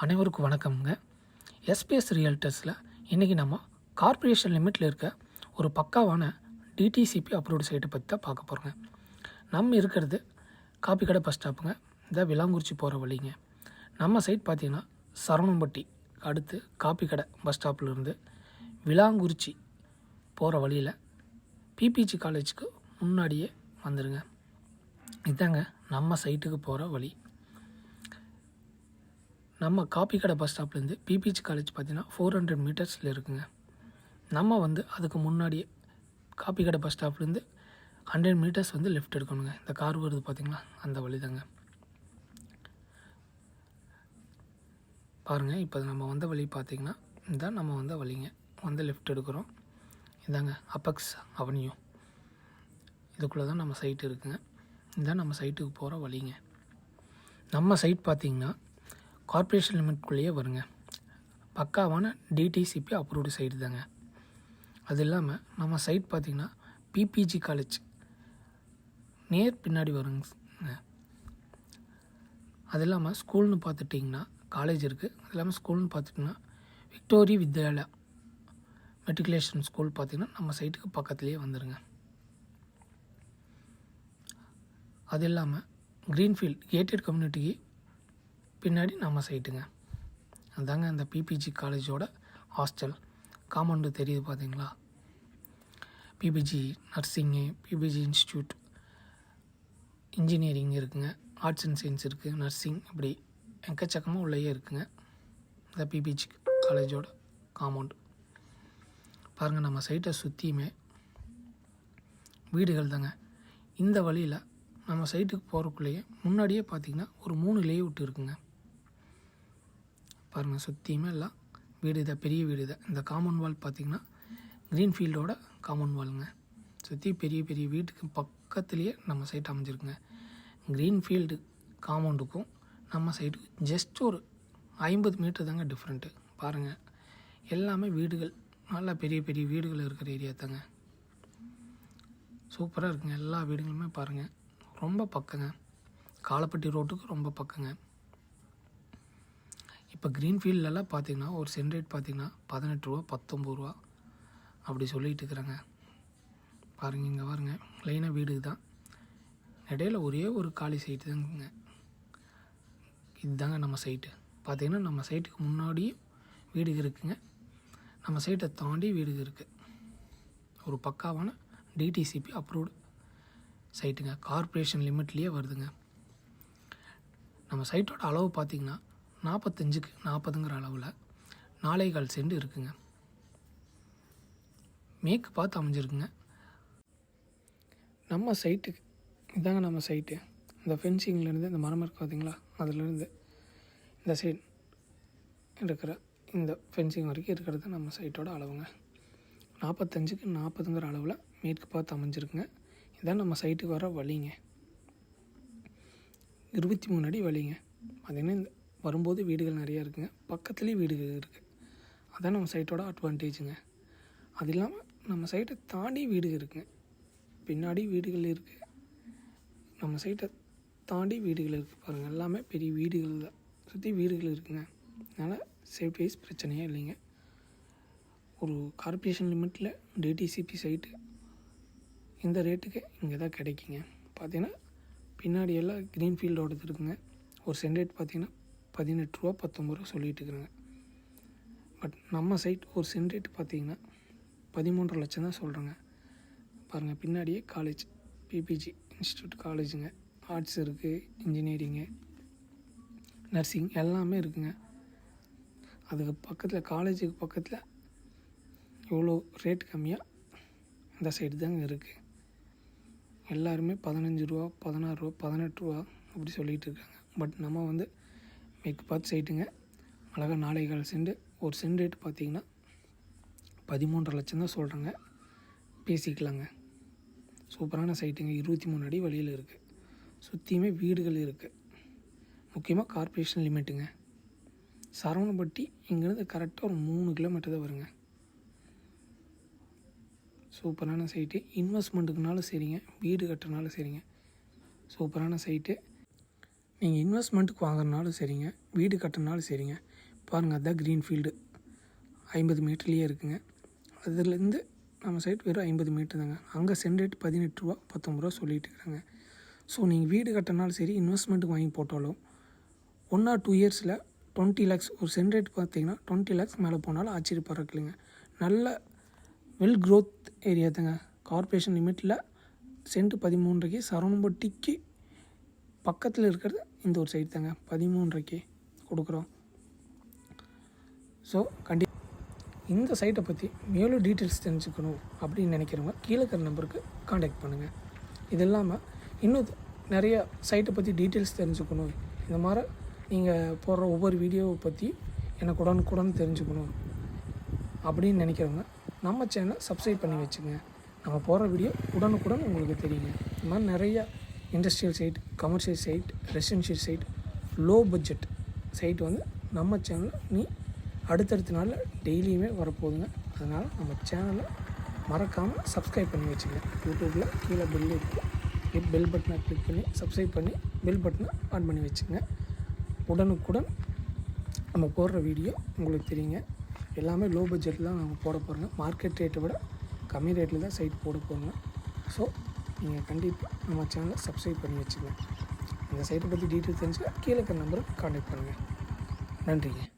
அனைவருக்கும் வணக்கம்ங்க. எஸ்பிஎஸ் ரியல்டர்ஸில் இன்றைக்கி நம்ம கார்ப்பரேஷன் லிமிட்டில் இருக்க ஒரு பக்காவான டிடிசிபி அப்ரூவ்டு சைட்டை பற்றி தான் பார்க்க போகிறோங்க. நம்ம இருக்கிறது காப்பிக்கடை பஸ் ஸ்டாப்புங்க. இந்த விளாங்குறிச்சி போகிற வழிங்க. நம்ம சைட் பார்த்திங்கன்னா சரவணம்பட்டி அடுத்து காப்பிக்கடை பஸ் ஸ்டாப்பில் விளாங்குறிச்சி போகிற வழியில் பிபிஜி காலேஜுக்கு முன்னாடியே வந்துடுங்க. இதாங்க நம்ம சைட்டுக்கு போகிற வழி. நம்ம காப்பிக்கடை பஸ் ஸ்டாப்லேருந்து பிபிஜி காலேஜ் பார்த்திங்கன்னா 400 மீட்டர்ஸில் இருக்குங்க. நம்ம அதுக்கு முன்னாடியே காப்பிக்கடை பஸ் ஸ்டாப்லேருந்து 100 மீட்டர்ஸ் லெஃப்ட் எடுக்கணுங்க. இந்த கார் வருது பார்த்திங்களா, அந்த வழி தாங்க. பாருங்கள், இப்போ நம்ம வந்த வழி பார்த்திங்கன்னா இதான் நம்ம வந்த வழிங்க. லெஃப்ட் எடுக்கிறோம். இதாங்க அப்பெக்ஸ் அவென்யூ. இதுக்குள்ளே தான் நம்ம சைட்டு இருக்குங்க. இதுதான் நம்ம சைட்டுக்கு போகிற வழிங்க. நம்ம சைட் பார்த்திங்கன்னா கார்ப்பரேஷன் லிமிட்குள்ளேயே வருங்க. பக்காவான டிடிசிபி அப்ரூவ்டு சைடு தாங்க. அது இல்லாமல் நம்ம சைட் பார்த்திங்கன்னா பிபிஜி காலேஜ் நேர் பின்னாடி வருங்க. அது இல்லாமல் ஸ்கூல்னு பார்த்துட்டிங்கன்னா காலேஜ் இருக்குது. அது இல்லாமல் ஸ்கூல்னு பார்த்துட்டிங்கன்னா விக்டோரி வித்யாலயா மெட்ரிகுலேஷன் ஸ்கூல் பார்த்திங்கன்னா நம்ம சைட்டுக்கு பக்கத்துலேயே வந்துடுங்க. அது இல்லாமல் க்ரீன்ஃபீல்ட் கேட்டட் கம்யூனிட்டிக்கு பின்னாடி நம்ம சைட்டுங்க. அதாங்க அந்த பிபிஜி காலேஜோட ஹாஸ்டல் காம்பவுண்டு தெரியுது பார்த்தீங்களா. PPG nursing, PPG institute, engineering இருக்குங்க, ஆர்ட்ஸ் அண்ட் சயின்ஸ் இருக்குது, நர்சிங், இப்படி எக்கச்சக்கமாக உள்ளேயே இருக்குங்க இந்த பிபிஜி காலேஜோட காம்பவுண்டு. பாருங்கள், நம்ம சைட்டை சுற்றியுமே வீடுகள் தாங்க. இந்த வழியில் நம்ம சைட்டுக்கு போகிறக்குள்ளேயே முன்னாடியே பார்த்திங்கன்னா ஒரு 3 லேஅவுட் இருக்குங்க. பாருங்கள், சுற்றியுமே எல்லாம் வீடு இதை பெரிய வீடு இதை. இந்த காம்பவுண்ட் வால் பார்த்திங்கன்னா க்ரீன்ஃபீல்டோட காம்பவுண்ட் வாலுங்க. சுற்றி பெரிய பெரிய வீட்டுக்கு பக்கத்துலேயே நம்ம சைட் அமைஞ்சிருக்குங்க. க்ரீன்ஃபீல்டு காம்பவுண்டுக்கும் நம்ம சைட்டுக்கு ஜஸ்ட் ஒரு 50 மீட்டர் தாங்க டிஃப்ரெண்ட்டு. பாருங்கள், எல்லாமே வீடுகள், நல்லா பெரிய பெரிய வீடுகள் இருக்கிற ஏரியா தாங்க. சூப்பராக இருக்குங்க. எல்லா வீடுகளுமே பாருங்கள், ரொம்ப பக்கங்க. காலப்பட்டி ரோட்டுக்கு ரொம்ப பக்கங்க. இப்போ க்ரீன்ஃபீல்டெல்லாம் பார்த்திங்கன்னா ஒரு சென்ட் ரேட் பார்த்திங்கன்னா 18 ரூபா 19 ரூபா அப்படி சொல்லிகிட்டு இருக்கிறாங்க. பாருங்கள், இங்கே பாருங்க, லைனாக வீடு தான். இடையில ஒரே ஒரு காலி சைட்டு தாங்க. இதுதாங்க நம்ம சைட்டு. பார்த்திங்கன்னா நம்ம சைட்டுக்கு முன்னாடியும் வீடு இருக்குங்க. நம்ம சைட்டை தாண்டி வீடு இருக்குது. ஒரு பக்காவான டிடிசிபி அப்ரூவ்டு சைட்டுங்க. கார்ப்பரேஷன் லிமிட்லேயே வருதுங்க. நம்ம சைட்டோட அளவு பார்த்திங்கன்னா 45க்கு 40ங்கிற அளவில் 4.25 சென்ட் இருக்குங்க. மேற்கு பார்த்து அமைஞ்சிருக்குங்க. நம்ம சைட்டுக்கு இதாங்க நம்ம சைட்டு. இந்த ஃபென்சிங்லேருந்து இந்த மரம் இருக்குது பார்த்திங்களா, அதுலேருந்து இந்த சைட் இருக்கிற இந்த ஃபென்சிங் வரைக்கும் இருக்கிறது நம்ம சைட்டோட அளவுங்க. 45க்கு 40ங்கிற அளவில் மேற்கு பார்த்து அமைஞ்சிருக்குங்க. இதான் நம்ம சைட்டுக்கு வர வழிங்க. 23 அடி வழிங்க. பார்த்திங்கன்னா இந்த வரும்போது வீடுகள் நிறையா இருக்குங்க. பக்கத்துலேயே வீடுகள் இருக்குது. அதான் நம்ம சைட்டோட அட்வான்டேஜுங்க. அது இல்லாமல் நம்ம சைட்டை தாண்டி வீடுகள் இருக்குங்க. பின்னாடி வீடுகள் இருக்குது, நம்ம சைட்டை தாண்டி வீடுகள் இருக்குது. பாருங்கள், எல்லாமே பெரிய வீடுகள் தான். சுற்றி வீடுகள் இருக்குங்க. அதனால் சேஃப்டி வைஸ் பிரச்சனையே இல்லைங்க. ஒரு கார்ப்பரேஷன் லிமிட்டில் டிடிசிபி சைட்டு இந்த ரேட்டுக்கு இங்கே தான் கிடைக்குங்க. பார்த்திங்கன்னா பின்னாடி எல்லாம் க்ரீன்ஃபீல்டோடது இருக்குங்க. ஒரு சென்ட் ரேட் பார்த்திங்கன்னா 18 ரூபா 19 ரூபா சொல்லிகிட்டு இருக்கிறாங்க. பட் நம்ம சைட் ஒரு சென்ட் ரேட் பார்த்திங்கன்னா 13.5 லட்சம் தான் சொல்கிறாங்க. பாருங்கள், பின்னாடியே காலேஜ், பிபிஜி இன்ஸ்டியூட் காலேஜுங்க, ஆர்ட்ஸ் இருக்குது, இன்ஜினியரிங்கு, நர்சிங் எல்லாமே இருக்குங்க. அதுக்கு பக்கத்தில் காலேஜுக்கு பக்கத்தில் இவ்வளோ ரேட் கம்மியாக இந்த சைடு தாங்க இருக்குது. எல்லாருமே 15 ரூபா 16 ரூபா 18 ரூபா அப்படி சொல்லிகிட்டு இருக்காங்க. பட் நம்ம மேற்கு பார்த்து சைட்டுங்க. அழகாக 4.25 சென்ட். ஒரு சென்ட் ரேட்டு பார்த்திங்கன்னா 13.5 லட்சம் தான் சொல்கிறாங்க. பேசிக்கலாங்க. சூப்பரான சைட்டுங்க. 23 அடி வழியில் இருக்குது. சுற்றியுமே வீடுகள் இருக்குது. முக்கியமாக கார்ப்பரேஷன் லிமிட்டுங்க. சரவணம்பட்டி இங்கேருந்து கரெக்டாக ஒரு 3 கிலோமீட்டர் தான் வருங்க. சூப்பரான சைட்டு. இன்வெஸ்ட்மெண்ட்டுக்குனாலும் சரிங்க, வீடு கட்டுறனாலும் சரிங்க, சூப்பரான சைட்டு. நீங்கள் இன்வெஸ்ட்மெண்ட்டுக்கு வாங்குறதுனாலும் சரிங்க, வீடு கட்டுறதுனாலும் சரிங்க. பாருங்கள், அதுதான் க்ரீன்ஃபீல்டு 50 மீட்டர்லேயே இருக்குங்க. அதுலேருந்து நம்ம சைட் வெறும் 50 மீட்டர் தாங்க. அங்கே சென்ட் ரேட் 18 ரூபா 19 ரூபா சொல்லிட்டு இருக்கிறாங்க. ஸோ நீங்கள் வீடு கட்டினாலும் சரி, இன்வெஸ்ட்மெண்ட்டுக்கு வாங்கி போட்டாலும் 1 or 2 இயர்ஸில் 20 lakhs ஒரு சென்ட் ரேட் பார்த்தீங்கன்னா 20 lakhs மேலே போனாலும் ஆச்சரியப்படுறதுக்குங்க. நல்ல வெல் க்ரோத் ஏரியா தாங்க. கார்ப்பரேஷன் லிமிட்டில் சென்ட் 13.5 சரவணம்பட்டிக்கு பக்கத்தில் இருக்கிறது இந்த ஒரு சைட் தாங்க. 13.5 கொடுக்குறோம். ஸோ இந்த சைட்டை பற்றி மேலும் டீட்டெயில்ஸ் தெரிஞ்சுக்கணும் அப்படின்னு நினைக்கிறவங்க கீழே இருக்கிற நம்பருக்கு காண்டாக்ட் பண்ணுங்கள். இது இல்லாமல் இன்னும் நிறைய சைட்டை பற்றி டீட்டெயில்ஸ் தெரிஞ்சுக்கணும், இந்த மாதிரி நீங்கள் போடுற ஒவ்வொரு வீடியோவை பற்றி எனக்கு உடனுக்குடன் தெரிஞ்சுக்கணும் அப்படின்னு நினைக்கிறவங்க நம்ம சேனலை சப்ஸ்கிரைப் பண்ணி வச்சுங்க. நம்ம போடுற வீடியோ உடனுக்குடன் உங்களுக்கு தெரியுங்க. இந்த மாதிரி நிறைய industrial site, commercial site, residential site, low budget site வந்து நம்ம சேனலில் அடுத்தடுத்த நாளில் டெய்லியுமே வரப்போகுதுங்க. அதனால் நம்ம சேனலை மறக்காமல் சப்ஸ்கிரைப் பண்ணி வச்சுங்க. யூடியூப்பில் கீழே பெல் இருக்குது, பெல் பட்டனை கிளிக் பண்ணி சப்ஸ்கிரைப் பண்ணி பெல் பட்டனை ஆன் பண்ணி வச்சுங்க. உடனுக்குடன் நம்ம போடுற வீடியோ உங்களுக்கு தெரியுங்க. எல்லாமே லோ பட்ஜெட்டில் தான் நம்ம போட போகிறோங்க. மார்க்கெட் ரேட்டை விட கம்மி ரேட்டில் தான் சைட் போட போகிறோங்க. ஸோ நீங்கள் கண்டிப்பாக நம்ம சேனலை சப்ஸ்கிரைப் பண்ணி வச்சுங்க. இந்த சைட்டை பற்றி டீட்டெயில் தெரிஞ்சுக்க கீழே இருக்கிற நம்பருக்கு காண்டாக்ட் பண்ணுங்கள். நன்றிங்க.